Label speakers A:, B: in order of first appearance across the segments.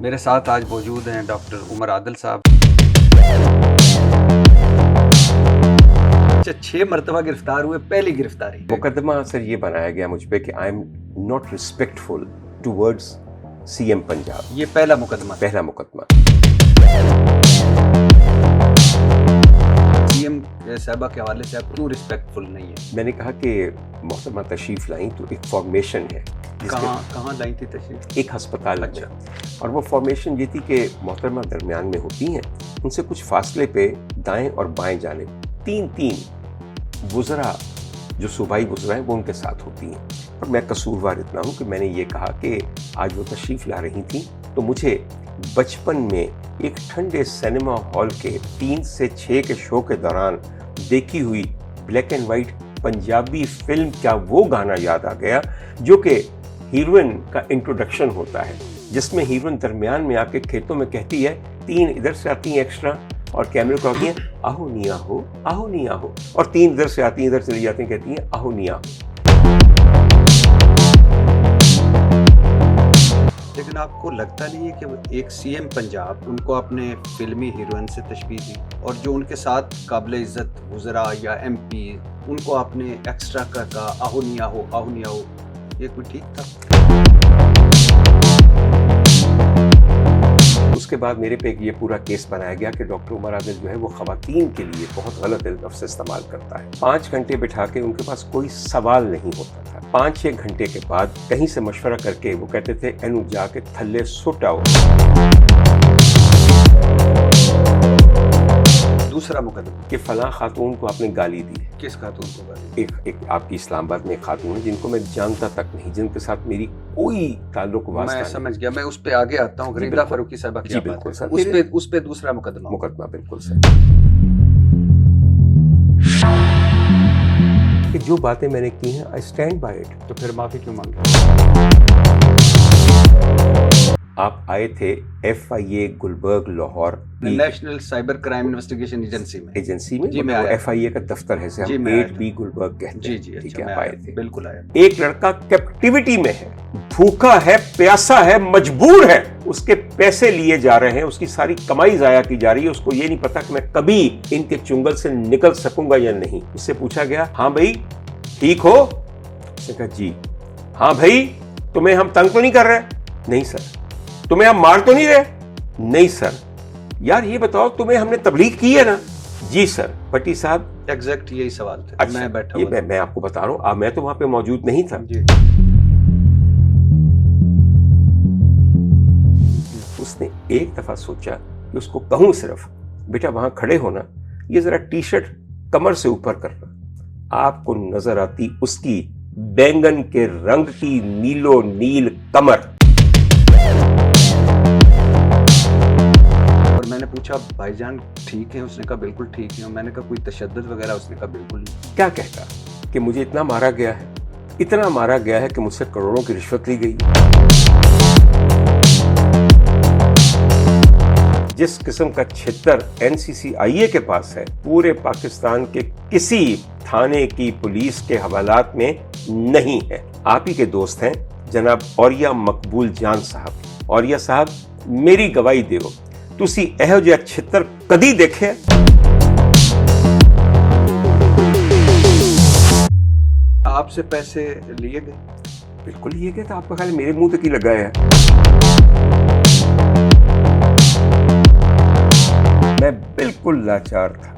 A: मेरे साथ आज मौजूद हैं डॉक्टर उमर आदिल साहब। 6 मरतबा गिरफ्तार हुए, पहली गिरफ्तारी।
B: मुकदमा सर ये बनाया गया मुझ पे कि I am not respectful towards CM Punjab.
A: ये पहला मुकदमा। सीएम साहबा के हवाले से आप क्यों रिस्पेक्टफुल नहीं है?
B: मैंने कहा कि मोहतरमा तशरीफ लाई तो एक फॉर्मेशन है।
A: कहाँ लाई थी तशरीफ?
B: एक अस्पताल में।
A: अच्छा।
B: और वो फॉर्मेशन ये थी कि मोहतरमा दरमियान में होती हैं, उनसे कुछ फासले पे दाएं और बाएं जाने तीन वुज़रा जो सूबाई वुज़रा हैं वो उनके साथ होती हैं। और मैं कसूरवार इतना हूँ कि मैंने ये कहा कि आज वो तशरीफ़ ला रही थी तो मुझे बचपन में एक ठंडे सिनेमा हॉल के 3 से 6 के शो के दौरान देखी हुई black and white Punjabi film का वो गाना याद आ गया जो कि हीरोइन का इंट्रोडक्शन होता है, जिसमें हीरोइन दरमियान में आके खेतों में कहती है, 3 इधर से आती हैं एक्स्ट्रा और कैमरे को आती हैं आहो निया हो, आहो निया हो, और 3 इधर से आती हैं, इधर चली जाती हैं, कहती हैं आहो निया हो।
A: लेकिन आपको लगता नहीं है कि एक सीएम पंजाब, उनको अपने फिल्मी हीरोइन से तशबीह दी और जो उनके साथ काबिल इज्जत वुज़रा या एमपी उनको आपने एक्स्ट्रा का कहा आहो निया हो, आहो निया हो, ये कोई ठीक था?
B: उसके बाद मेरे पे ये पूरा केस बनाया गया कि डॉक्टर उमर आदिल जो है वो खवातीन के लिए बहुत गलत लफ्ज़ इस्तेमाल करता है। 5 घंटे बिठा के उनके पास कोई सवाल नहीं होता था। 5-6 घंटे के बाद कहीं से मशवरा करके वो कहते थे एनु जाके थल्ले सुट आओ।
A: दूसरा मुकदमा
B: कि फलां खातून को आपने गाली दी।
A: किस खातून को गाली?
B: एक आपकी इस्लामाबाद में एक खातून है जिनको मैं जानता तक नहीं, जिनके साथ मेरी कोई ताल्लुक वास्ता नहीं।
A: मैं समझ गया, मैं उस पे आगे आता हूँ। गरीदा फारूकी साहबा की बात है। उस पे दूसरा मुकदमा
B: बिल्कुल सर। कि जो बातें मैंने की हैं आई स्टैंड बाय इट।
A: तो फिर माफी क्यों मांग रहे?
B: आप आए थे FIA Gulberg Lahore
A: national cyber crime investigation agency में
B: जी, मैं आया। FIA का दफ्तर है, से हम 8B गुलबर्ग कहते हैं।
A: जी,
B: ठीक
A: अच्छा,
B: है, आप आए थे।
A: बिल्कुल आया।
B: एक लड़का कैप्टिविटी में है, भूखा है, प्यासा है, मजबूर है, उसके पैसे लिए जा रहे हैं, उसकी सारी कमाई जाया की जा रही है, उसको ये नहीं पता कि मैं कभी इनके चुंगल से निकल सकूंगा या नहीं। उससे पूछा गया, हाँ भाई ठीक हो? उसने कहा जी। हाँ भाई तुम्हें हम तंग तो नहीं कर रहे? नहीं सर। तुम्हें हम मार तो नहीं रहे? नहीं सर। यार ये बताओ तुम्हें हमने तबलीग की है ना? जी सर। पट्टी साहब
A: एग्जैक्ट यही सवाल थे।
B: अच्छा,
A: मैं बैठा
B: ये मैं आपको बता रहा हूँ, मैं तो वहां पे मौजूद नहीं था
A: जी।
B: उसने एक दफा सोचा कि उसको कहूं सिर्फ बेटा वहां खड़े होना, ये जरा टी-शर्ट कमर से ऊपर करना। आपको नजर आती उसकी बैंगन के रंग की नीलो नील कमर।
A: और मैंने पूछा भाईजान ठीक है? उसने कहा बिल्कुल ठीक है। मैंने कहा कोई तशद्दुद वगैरह? उसने कहा बिल्कुल नहीं।
B: क्या कहता कि मुझे इतना मारा गया है, इतना मारा गया है कि मुझसे करोड़ों की रिश्वत ली गई। जिस किस्म का छितर NCCIA के पास है, पूरे पाकिस्तान के किसी थाने की पुलिस के हवालात में नहीं है। आप ही के दोस्त हैं जनाब औरिया मकबूल जान साहब। औरिया साहब मेरी गवाही दियो, तुसी एहो जिहा छितर कदी देखे?
A: आपसे पैसे लिए गए?
B: बिल्कुल लिए गए। तो आपका ख्याल मेरे मुंह तक ही लगा है? मैं बिल्कुल लाचार था।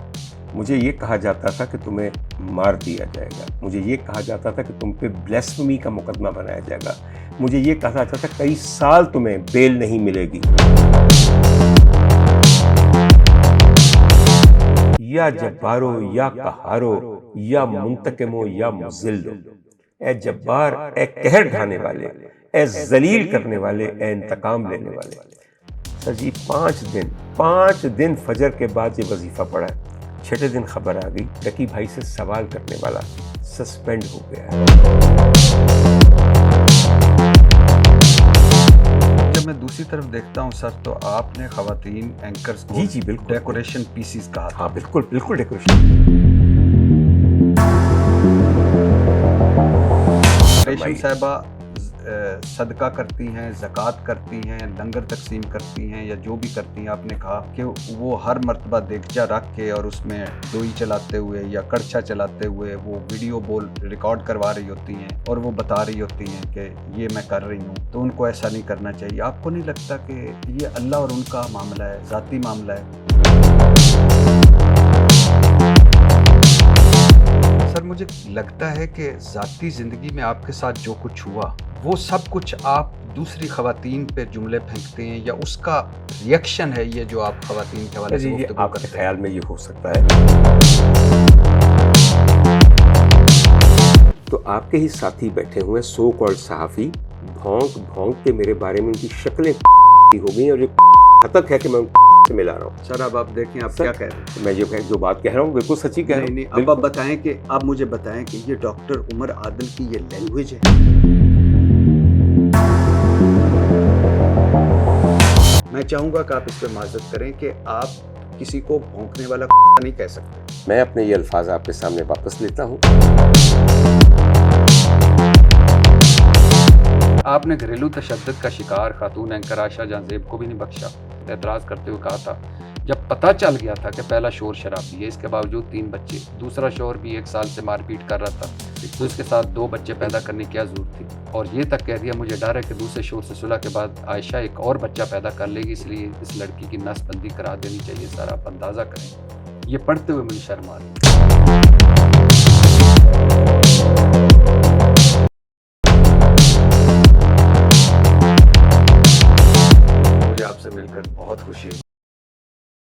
B: मुझे ये कहा जाता था कि तुम्हें मार दिया जाएगा, मुझे ये कहा जाता था कि तुम पे ब्लेस्फेमी का मुकदमा बनाया जाएगा, मुझे ये कहा जाता था कई साल तुम्हें बेल नहीं मिलेगी। या जब्बारो या कहारो या मुंतकिमो या मुज़िल्लो, ए जब्बार, ए कहर ढाने वाले, ए जलील करने वाले, ए इंतकाम लेने वाले। सर जी 5 दिन फजर के बाद ये वजीफा पढ़ा है। 6ठे दिन खबर आ गई लकी भाई से सवाल करने वाला सस्पेंड हो गया है।
A: जब मैं दूसरी तरफ देखता हूं सर, तो आपने खवातीन एंकर्स को
B: जी बिल्कुल
A: डेकोरेशन पीसीस कहा।
B: हाँ बिल्कुल डेकोरेशन।
A: रेशम साहिबा सदका करती हैं, ज़कात करती हैं, लंगर तकसीम करती हैं या जो भी करती हैं, आपने कहा कि वो हर मर्तबा देगचा रख के और उसमें दोई चलाते हुए या कड़छा चलाते हुए वो वीडियो रिकॉर्ड करवा रही होती हैं और वो बता रही होती हैं कि ये मैं कर रही हूँ, तो उनको ऐसा नहीं करना चाहिए। आपको नहीं लगता कि ये अल्लाह और उनका मामला है, ज़ाती मामला है? सर, मुझे लगता है कि ज़ाती ज़िंदगी में आपके साथ जो कुछ हुआ वो सब कुछ आप दूसरी ख़वातीन पे जुमले फेंकते हैं या उसका रिएक्शन है ये जो आप ख़वातीन के हवाले से
B: ये
A: गुफ्तगू
B: आपके
A: करते हैं?
B: ख्याल में ये हो सकता है। तो आपके ही साथी बैठे हुए सो कॉल्ड सहाफ़ी भौंक भौंक के मेरे बारे में उनकी शक्लें हो गई और ये हतक है कि मैं उनसे मिला रहा हूँ।
A: सर, अब आप देखें आप क्या कह रहे हैं।
B: मैं जो बात कह रहा हूँ बिल्कुल सच्ची कह रहा हूँ।
A: नहीं, अब आप बताएं कि आप मुझे बताएं कि ये डॉक्टर उमर आदिल की ये लैंग्वेज है। मैं चाहूंगा कि आप इस पे माजरत करें कि आप किसी को भौंकने वाला नहीं कह सकते।
B: मैं अपने ये अल्फाज आपके सामने वापस लेता हूँ।
C: आपने घरेलू तशद्दुद का शिकार खातून एंकर आयशा जहां ज़ेब को भी नहीं बख्शा। एतराज़ करते हुए कहा था, जब पता चल गया था कि पहला शोर शराबी है, इसके बावजूद 3 बच्चे, दूसरा शोर भी 1 साल से मारपीट कर रहा था, तो इसके साथ 2 बच्चे पैदा करने की क्या ज़रूरत थी? और ये तक कह दिया, मुझे डर है कि दूसरे शोर से सुलह के बाद आयशा एक और बच्चा पैदा कर लेगी, इसलिए इस लड़की की नसबंदी करा देनी चाहिए। सर, आप अंदाज़ा करें, ये पढ़ते हुए मुझे शर्म आ रही है।
A: मुझे आपसे मिलकर बहुत खुशी हुई।